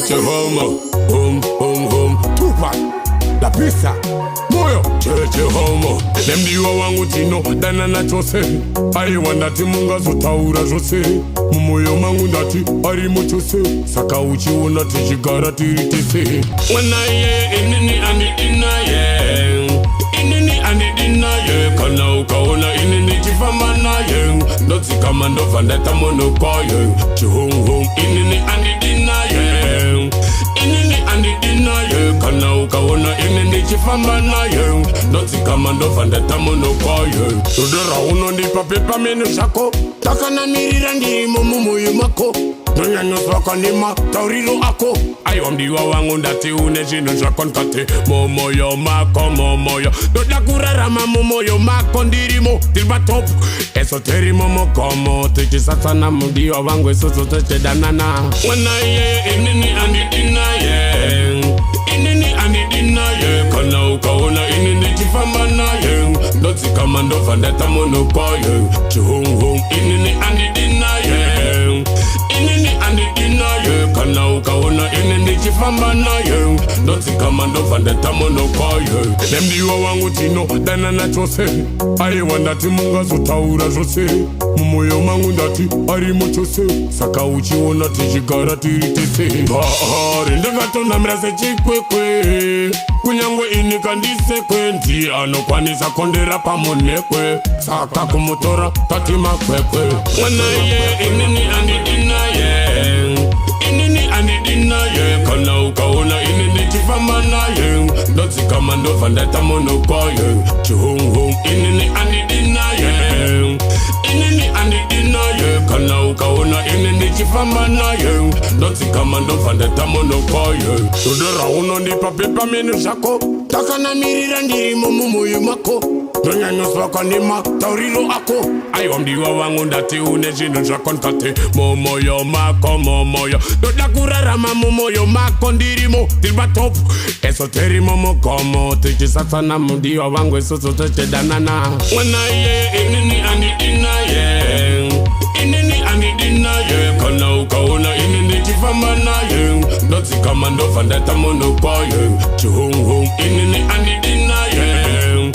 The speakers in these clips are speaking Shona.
chihomu, hum, Tupac, la pizza, moyo, chihomu. Nemdiwa wangu tino, dana na chose. Aiwa ndati munga zotaura jose. Mumoyo mangu ndati, arimu chose. Saka uchiona tichigara tiritise. Naye, inini naye. Inini naye. Kana ukaona inini chifama naye. Doti kama ndo vandeta mono koye. Chihum, inini naye. Inini naye. Kana ukaona inini chifama naye. Doti kama ndo vandeta mono koye. Tudera uno nipa pepa menu shako. Takana mirira ndi moyo mako. Nonyanyo swaka nima taurilo ako. Ayo mdiwa wangu ndati une jino shakon kate. Momoyo mako momoyo. Doda kurarama momoyo mako ndirimo. Tilba top eso teri momo komo. Tiki satana mdiwa wangu eso teche danana. Naye inini naye. Inini naye. Kana ukaona inini chifama naye. Doti kama ndo vandeta mono koye. Chihum inini naye. Inini naye. Kana ukaona inini chifama naye. Doti kama ndo vandeta mono koye. Nemdiwa wangu tino dana na chose. Aiwa ndati munga zotaura jose. Mumoyo mangu ndati arimu chose. Saka uchiona tichigara tiritise. Rindegato mrase chikwekwe. Kunyangwe inikandise kwe. Ndi anokwanisa kondera pamonekwe. Saka kumutora tati makwekwe. Naye inini naye. Inini naye. Kana ukaona inini chifama naye. Doti kama ndo vandeta mono koye. Chihum inini naye. Inini naye. Kana ukaona inini chifama naye. Doti kama ndo vandeta mono koye. Tudera uno nipa pepa menu shako. Takana mirira ndiri moyo mako. Nonyanyo swaka nima taurilo ako. Ayo mdiwa wangu ndati une jino shakon kate. Momoyo mako momoyo. Doda kurarama momoyo mako ndirimo. Tilba top eso teri momo komo. Tiki satana mdiwa wangu eso teche danana. Naye inini naye. Inini naye. Kana ukaona inini chifama naye. Doti kama ndo vandeta mono koye. Chihum inini naye.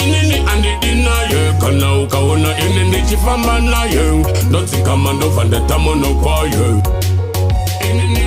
Inini naye. Kana ukaona inini chifama naye. Doti kama ndo vandeta mono koye. Inini